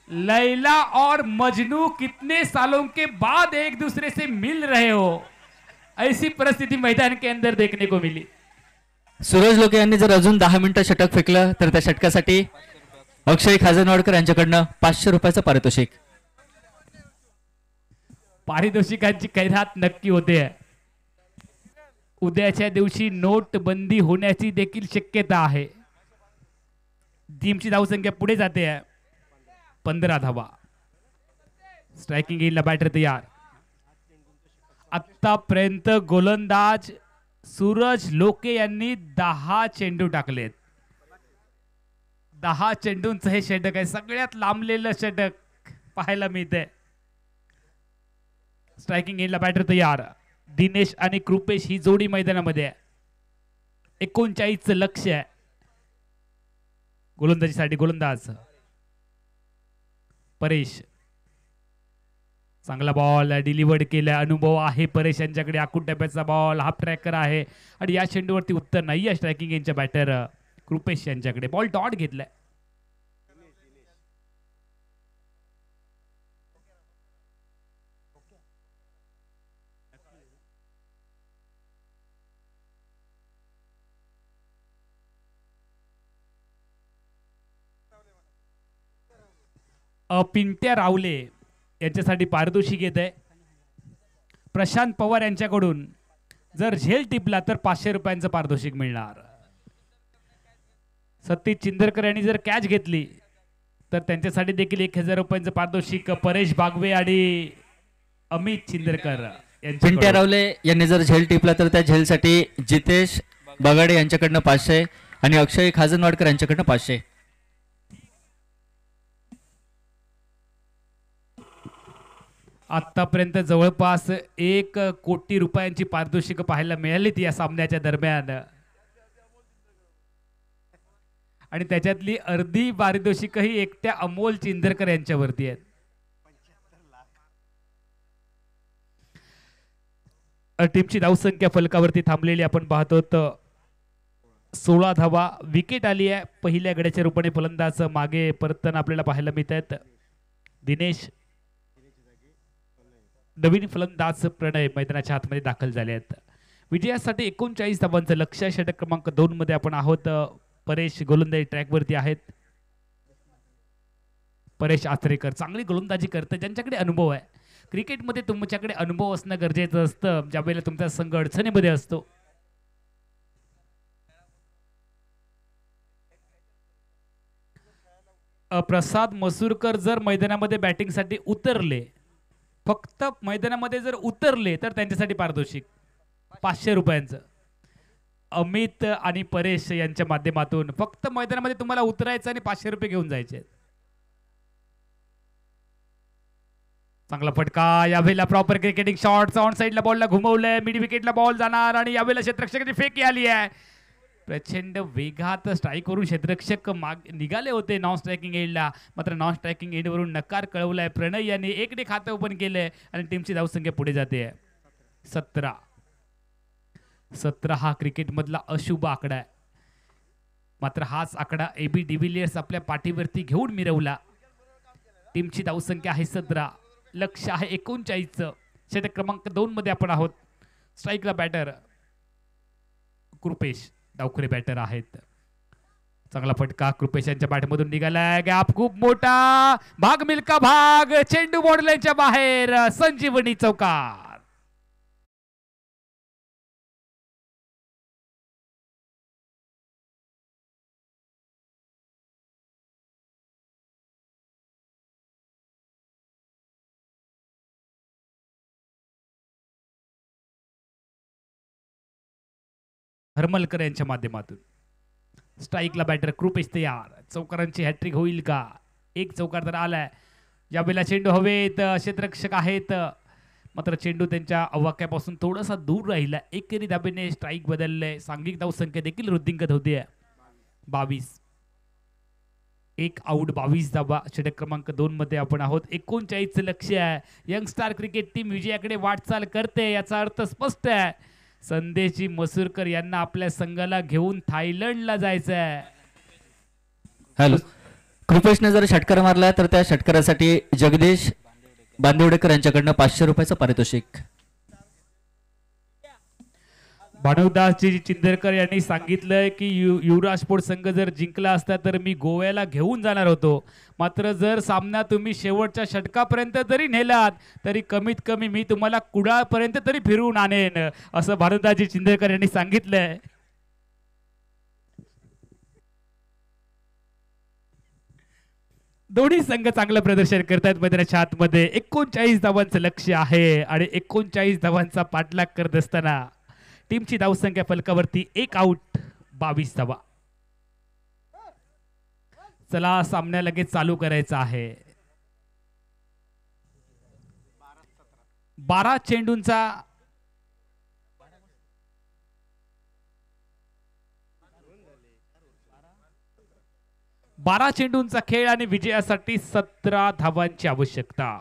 लैला और मजनू कितने सालों के बाद एक दूसरे से मिल रहे हो, ऐसी परिस्थिती मैदान के अंदर देखने को मिली. सूरज लोके यांनी जर अजून 10 मिनिटं षटक फेकलं तर त्या षटकासाठी अक्षय खाजनवाडकर यांच्याकडनं 500 रुपयाचं पारितोषिक. पारितोषिकांची कैरात नक्की होते. उद्याच्या दिवशी नोटबंदी होण्याची देखील शक्यता आहे. टीमची धावसंख्या पुढे जाते. 15 धावा. स्ट्रायकिंग येईल बॅटर तयार. आतापर्यंत गोलंदाज सूरज लोके यांनी 10 चेंडू टाकलेत. 10 चेंडूंचं हे षटक आहे, सगळ्यात लांबलेलं षटक पाहायला मिळतंय. स्ट्रायकिंग येईल बॅटर तयार. दिनेश आणि कृपेश ही जोडी मैदानामध्ये. 39चं लक्ष आहे गोलंदाजीसाठी. गोलंदाज परेश. चांगला बॉल डिलिव्हर्ड केला, अनुभव आहे परेश यांच्याकडे. आखूड डब्याचा बॉल, हाफ ट्रॅकर आहे आणि या चेंडूवरती उत्तर नाही आहे स्ट्रायकिंग यांच्या बॅटर कृपेश यांच्याकडे. बॉल डॉट घेतलाय. पिंट्या रावले यांच्यासाठी पारितोषिक येत आहे. प्रशांत पवार यांच्याकडून जर झेल टिपला तर 500 रुपयांचं पारितोषिक मिळणार. सतीश चिंदरकर यांनी जर कॅच घेतली तर त्यांच्यासाठी देखील 1000 रुपयांचं पारितोषिक. परेश बागवे आणि अमित चिंदरकर. पिंट्या रावले यांनी जर झेल टिपला तर त्या झेलसाठी जितेश बगाडे यांच्याकडनं 500 आणि अक्षय खाजनवाडकर यांच्याकडनं 500. आतापर्यंत जवळपास 1 कोटी रुपयांची पारितोषिक पाहायला मिळालीत या सामन्याच्या दरम्यान आणि त्याच्यातली अर्धी पारितोषिकही एकट्या अमोल चिंदरकर यांच्यावरती आहेत. टीमची धावसंख्या फलकावरती थांबलेली आपण पाहतो. 16 धावा. विकेट आली आहे. पहिल्या गड्याच्या रूपाने फलंदाज मागे परतताना आपल्याला पाहायला मिळत आहेत. दिनेश. नवीन फलंदाज प्रणय मैदानाच्या आतमध्ये दाखल झाले आहेत. विजयासाठी 39 धावांचं लक्ष्य. षटक क्रमांक 2 मध्ये आपण आहोत. परेश गोलंदाजी ट्रॅकवरती आहेत. परेश आचरेकर चांगली गोलंदाजी करतात, ज्यांच्याकडे अनुभव आहे. क्रिकेटमध्ये तुमच्याकडे अनुभव असणं गरजेचं असतं ज्यावेळेला तुमचा संघ अडचणीमध्ये असतो. प्रसाद मसूरकर जर मैदानामध्ये बॅटिंगसाठी उतरले, फक्त मैदानामध्ये जर उतरले तर त्यांच्यासाठी पारितोषिक 500 रुपयांचं. अमित आणि परेश यांच्या माध्यमातून फक्त मैदानामध्ये तुम्हाला उतरायचं आणि 500 रुपये घेऊन जायचे. चांगला फटका. यावेळेला प्रॉपर क्रिकेटिंग शॉट्स. ऑन साइडला बॉलला घुमवलंय. मिड विकेटला बॉल जाणार आणि यावेळेला क्षेत्ररक्षकाची फेकी आली आहे. प्रचंड वेगात स्ट्राईक वरून क्षेत्ररक्षक माग निघाले होते नॉन स्ट्रायकिंग एंडला, मात्र नॉन स्ट्रायकिंग एंडवरून नकार कळवलाय. प्रणय यांनी 1 खातं ओपन केलंय आणि टीमची धावसंख्या पुढे जाते 17. 17 हा क्रिकेटमधला अशुभ आकडा आहे, मात्र हाच आकडा एबी डिव्हिलियर्स आपल्या पाठीवरती घेऊन मिरवला. टीमची धावसंख्या आहे 17, लक्ष आहे 39. षटक क्रमांक 2 मध्ये आपण आहोत. स्ट्राईकला बॅटर कृपेश, डावखुरे बॅटर आहेत. चांगला फटका कृपेश यांच्या बॅटमधून निघालाय. गॅप खूप मोठा, भाग मिल्का भाग, चेंडू बॉर्डरलाईनच्या बाहेर. संजीवनी चौकार. हरमलकर यांच्या माध्यमातून स्ट्राईकला बॅटर कृपेश तयार. चौकारांची हॅट्रिक होईल का? एक चौकार तर आलाय. यावेळेला चेंडू हवेत, क्षेत्ररक्षक आहेत, मात्र चेंडू त्यांच्या अवाक्यापासून थोडासा दूर राहिला. एकेरी धाबेने स्ट्राईक बदलले. सांघिक धावसंख्या देखील वृद्धिंगत होते 22. 1 आऊट 22 धाबा. षटक क्रमांक 2 मध्ये आपण आहोत. 39 लक्ष आहे. यंगस्टार क्रिकेट टीम विजयाकडे वाटचाल करते, याचा अर्थ स्पष्ट आहे. संदेशी मसूरकर यांना आपल्या संघाला घेऊन थायलंडला जायचं आहे. हॅलो, कृपेशने जर षटकार मारला तर त्या षटकारासाठी जगदीश बांदिवडेकर यांच्याकडनं 500 रुपयाचं पारितोषिक. भानुदासजी चिंदरकर यांनी सांगितलंय की युवराज स्पोर्ट्स संघ जर जिंकला असता तर मी गोव्याला घेऊन जाणार होतो, मात्र जर सामना तुम्ही शेवटच्या षटकापर्यंत जरी नेलात तरी कमीत कमी मी तुम्हाला कुडाळपर्यंत तरी फिरवून आणेन, असं भानुदासजी चिंदरकर यांनी सांगितलंय. दोन्ही संघ चांगलं प्रदर्शन करतायत मैदानाच्या आतमध्ये. 39 धावांचं लक्ष आहे आणि 39 धावांचा पाठलाग करत असताना टीमची धावसंख्या फलकावरती 1 आऊट 22 धावा. चला सामन्या लगेच चालू करायचा आहे. 12 चेंडूंचा 12 चेंडूंचा खेळ आणि विजयासाठी 17 धावांची आवश्यकता.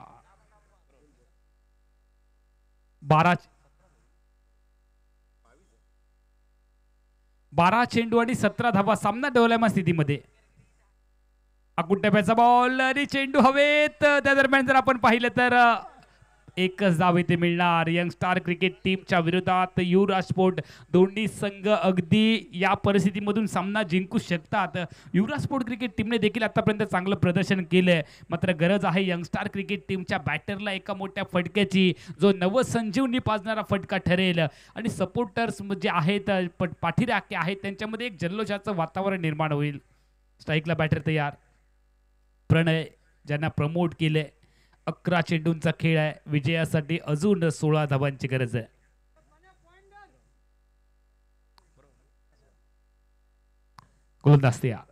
12 चेंडू आणि 17 धावा. सामना डोलायमान स्थितीमध्ये. अकुट्याचा बॉल आणि चेंडू हवेत. त्या दरम्यान जर आपण पाहिलं तर एकच धाव इथे मिळणार यंग स्टार क्रिकेट टीमच्या विरोधात युवराज स्पोर्ट. दोन्ही संघ अगदी या परिस्थितीमधून सामना जिंकू शकतात. युवराज स्पोर्ट क्रिकेट टीमने देखील आतापर्यंत चांगलं प्रदर्शन केलंय, मात्र गरज आहे यंग स्टार क्रिकेट टीमच्या बॅटरला एका मोठ्या फटक्याची, जो नवसंजीवनी पाजणारा फटका ठरेल. आणि सपोर्टर्स जे आहेत, पाठीराखे आहेत, त्यांच्यामध्ये एक जल्लोषाचं वातावरण निर्माण होईल. स्ट्राईकला बॅटर तयार. प्रणय ज्यांना प्रमोट केले. 11 चेंडूंचा खेळ आहे. विजयासाठी अजून 16 धावांची गरज आहे. गोलंदाज तयार.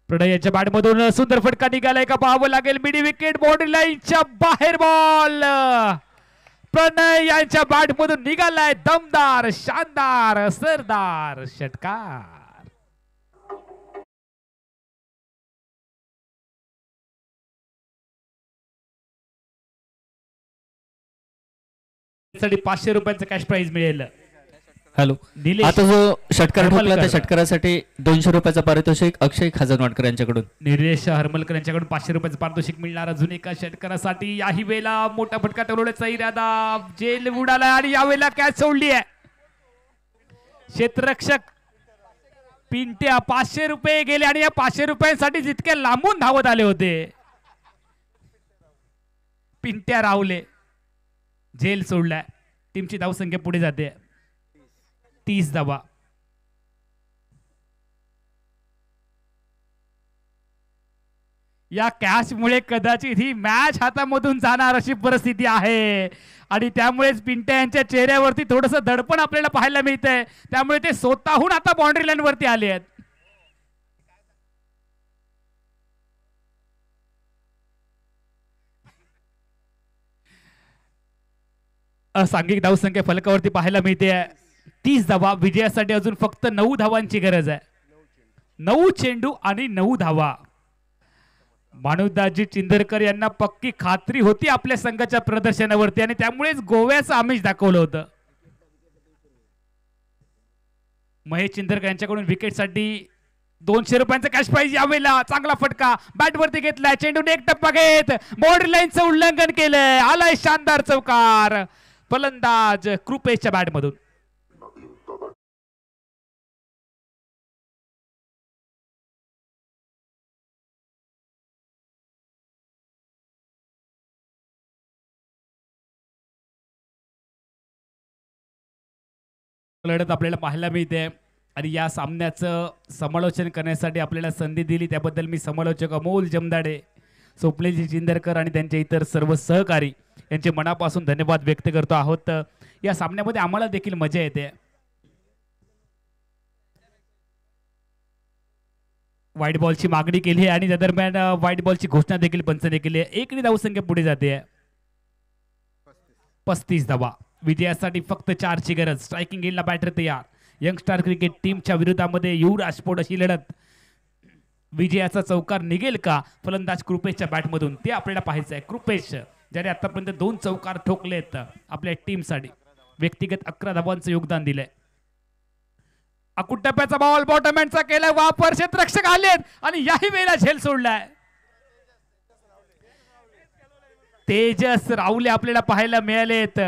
प्रणय याच्या बॅटमधून सुंदर फटका निघालाय का पाहावं लागेल. मिडी विकेट बाउंड्री लाईनच्या बाहेर बॉल. प्रणय यांच्या बॅटमधून निघालाय दमदार, शानदार, सरदार षटकार. साठी 500 रुपयांचं कॅश प्राइज मिळेल. हॅलो, निलेश आता जो षटकार ठोकला त्या हरमलकर. षटकारासाठी 200 रुपयाचं पारितोषिक अक्षय खाजनवाडकर यांच्याकडून. निलेश हरमलकर यांच्याकडून 500 रुपयाचं पारितोषिक मिळणार अजून एका षटकारासाठी. याही वेळेला मोठा फटका ठरवण्याचा इरादा. जेल उडाला आणि यावेळेला कॅच सोडली आहे. क्षेत्ररक्षक पिंट्या 500 रुपये गेले आणि या 500 रुपयांसाठी जितके लांबून धावत आले होते, पिंट्या रावले. झेल सोडलाय. टीमची धावसंख्या पुढे जाते 30 धावा. या कॅच मुळे कदाचित ही मॅच हातामधून जाणार अशी परिस्थिती आहे आणि त्यामुळेच पिंट्या यांच्या चेहऱ्यावरती थोडंसं दडपण आपल्याला पाहायला मिळतंय. त्यामुळे ते स्वतःहून आता बाउंड्री लाईन वरती आले आहेत. असांघिक धावसंख्या फलकावरती पाहायला मिळते. 30 धावा. विजयासाठी अजून फक्त 9 धावांची गरज आहे. 9 चेंडू आणि 9 धावा. माणूसदाजी चिंदरकर यांना पक्की खात्री होती आपल्या संघाच्या प्रदर्शनावरती आणि त्यामुळेच गोव्याचं आमिष दाखवलं होतं. महेश चिंदरकर यांच्याकडून विकेटसाठी 200 रुपयांचा कॅश प्राइज यावेळेला. चांगला फटका बॅटवरती घेतलाय. चेंडूने एक टप्पा घेत बाउंड्री लाईनचं उल्लंघन केलंय. आलाय शानदार चौकार फलंदाज कृपेशच्या बॅटमधून. लढत आपल्याला पाहायला मिळते आणि या सामन्याचं समालोचन करण्यासाठी आपल्याला संधी दिली त्याबद्दल मी समालोचक अमोल जमदाडे, स्वप्नीलजी चिंदरकर आणि त्यांचे इतर सर्व सहकारी यांचे मनापासून धन्यवाद व्यक्त करतो आहोत. या सामन्यामध्ये आम्हाला देखील मजा येते. व्हाईट बॉलची मागणी केली आहे आणि त्या दरम्यान व्हाईट बॉलची घोषणा देखील पंचने केली आहे. 1 धावसंख्या पुढे जाते. 35 धावा. विजयासाठी फक्त 4 ची गरज. स्ट्रायकिंग गेलला बॅटर तयार. यंगस्टार क्रिकेट टीमच्या विरोधामध्ये युवराज स्पोर्ट अशी लढत. विजयाचा चौकार निघेल का फलंदाज कृपेशच्या बॅटमधून ते आपल्याला पाहायचं आहे. कृपेश ज्याने आतापर्यंत 2 चौकार ठोकलेत आपल्या टीमसाठी, व्यक्तिगत 11 धावांचं योगदान दिलंय. अकुटप्प्याचा बॉल बॉटम एंडचा केलाय वापर. क्षेत्ररक्षक आलेत आणि याही वेळेला झेल सोडलाय. तेजस रावले आपल्याला पाहायला मिळालेत.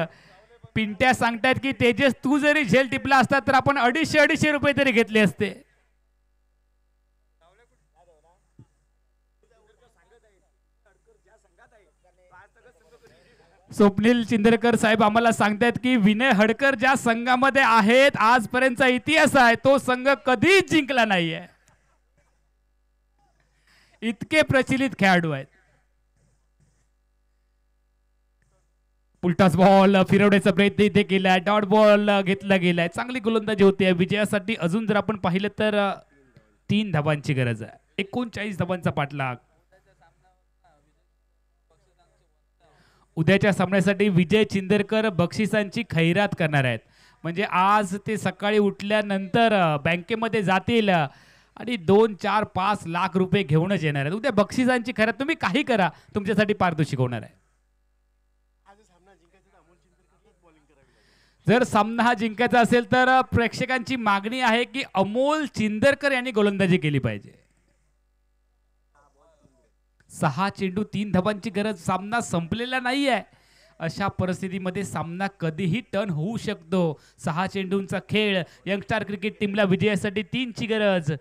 पिंट्या सांगतायत की तेजस तू जरी झेल टिपला असता तर आपण 250 रुपये तरी घेतले असते. स्वप्नील चिंदरकर साहेब आम्हाला सांगतायत की विनय हडकर ज्या संघामध्ये आहेत आजपर्यंतचा इतिहास आहे तो संघ कधीच जिंकला नाहीये. इतके प्रचलित खेळाडू आहेत. उलटाच बॉल फिरवण्याचा प्रयत्न इथे केलाय. डॉट बॉल घेतला गेलाय. चांगली गोलंदाजी होती. विजयासाठी अजून जर आपण पाहिलं तर 3 धावांची गरज आहे. 39 धावांचा पाठलाग. उद्याच्या सामन्यासाठी विजय चिंदरकर बक्षिसांची खैरात करणार आहेत. म्हणजे आज ते सकाळी उठल्यानंतर बँकेमध्ये जातील आणि 2, 4, 5 लाख रुपये घेऊनच येणार आहेत. उद्या बक्षिसांची खैरात तुम्ही काही करा तुमच्यासाठी पारितोषिक होणार आहे. जर सामना हा जिंकायचा असेल तर प्रेक्षकांची मागणी आहे की अमोल चिंदरकर यांनी गोलंदाजी केली पाहिजे. 6 चेंडू 3 धावांची गरज. सामना संपलेला नाहीये. अशा परिस्थितीमध्ये सामना कधीही टर्न होऊ शकतो. 6 चेंडूंचा खेळ. यंगस्टार क्रिकेट टीमला विजयासाठी 3 ची गरज.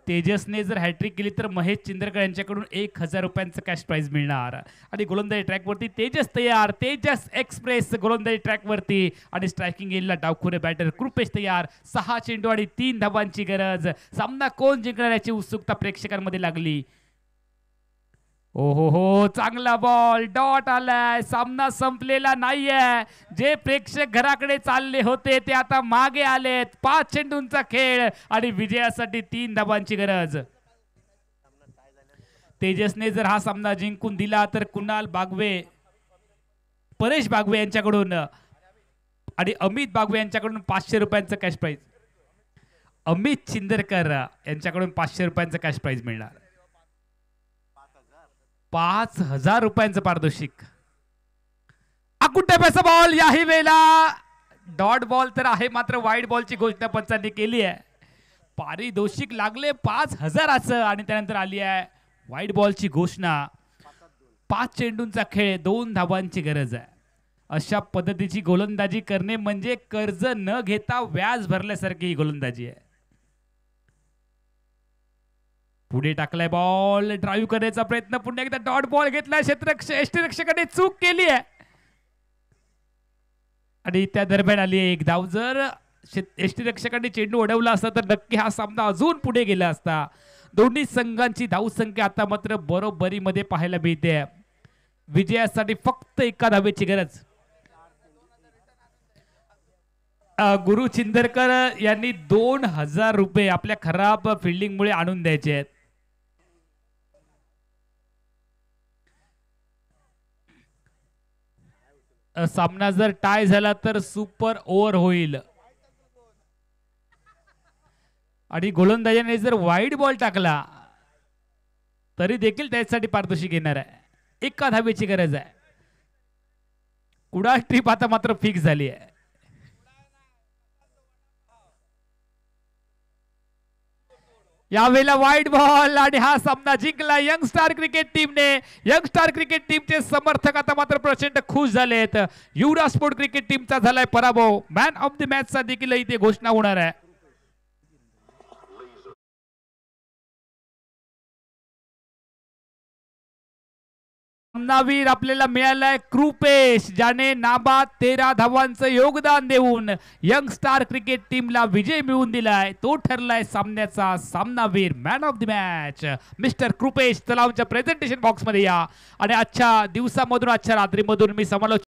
तेजसने जर हॅट्रिक केली तर महेश चिंदरकर यांच्याकडून 1000 रुपयांचं कॅश प्राइज मिळणार. आणि गोलंदाजी ट्रॅकवरती तेजस तयार. तेजस एक्सप्रेस गोलंदाजी ट्रॅकवरती आणि स्ट्रायकिंग एरियाला डावखुरे बॅटर कृपेश तयार. 6 चेंडू आणि 3 धावांची गरज. सामना कोण जिंकणार याची उत्सुकता प्रेक्षकांमध्ये लागली. हो चांगला बॉल. डॉट आलाय. सामना संपलेला नाहीये. जे प्रेक्षक घराकडे चालले होते ते आता मागे आलेत. 5 चेंडूंचा खेळ आणि विजयासाठी 3 धावांची गरज. तेजसने जर हा सामना जिंकून दिला तर कुणाल बागवे, परेश बागवे यांच्याकडून आणि अमित बागवे यांच्याकडून 500 रुपयांचं कॅश प्राइज. अमित चिंदरकर यांच्याकडून 500 रुपयांचं कॅश प्राइज मिळणार. 5000 रुपयांचं पारितोषिक. अकुटप्प्याचा बॉल. याही वेळेला डॉट बॉल तर आहे मात्र व्हाईट बॉलची घोषणा पंचांनी केली आहे. पारितोषिक लागले 5000चं आणि त्यानंतर आली आहे व्हाईट बॉलची घोषणा. 5 चेंडूंचा खेळ. 2 धावांची गरज आहे. अशा पद्धतीची गोलंदाजी करणे म्हणजे कर्ज न घेता व्याज भरल्यासारखी ही गोलंदाजी आहे. पुढे टाकलाय बॉल. ड्राईव्ह करण्याचा प्रयत्न. पुन्हा एकदा डॉट बॉल घेतलाय. यष्टिरक्षकाने चूक केली आहे आणि त्या दरम्यान आली आहे 1 धाव. जर यष्टिरक्षकाने चेंडू अडवला असता तर नक्की हा सामना अजून पुढे गेला असता. दोन्ही संघांची धावसंख्या आता मात्र बरोबरीमध्ये पाहायला मिळते. विजयासाठी फक्त 1 धावेची गरज. गुरु चिंदरकर यांनी 2000 रुपये आपल्या खराब फिल्डिंगमुळे आणून द्यायचे आहेत. सामना जर टाय झाला तर सुपर ओव्हर होईल आणि गोलंदाजाने जर वाईड बॉल टाकला तरी देखील त्यासाठी पारितोषिक येणार आहे. एका धावेची गरज आहे. कुडाळ ट्रिप आता मात्र फिक्स झाली आहे. यावेळेला वाईट बॉल आणि हा सामना जिंकला यंग स्टार क्रिकेट टीमने. यंग स्टार क्रिकेट टीमचे समर्थक आता मात्र प्रचंड खुश झालेत. युवराज स्पोर्ट क्रिकेट टीमचा झालाय पराभव. मॅन ऑफ द मॅचचा देखील इथे घोषणा होणार आहे. सामनावीर आपल्याला मिळालाय कृपेश, ज्याने नाबाद 13 धावांचं योगदान देऊन यंग स्टार क्रिकेट टीमला विजय मिळवून दिलाय. तो ठरलाय सामन्याचा सामनावीर, man of the match mister Kripesh. चला आमच्या प्रेझेंटेशन बॉक्स मध्ये या आणि आजच्या दिवसामधून आजच्या रात्रीमधून मी समालोचक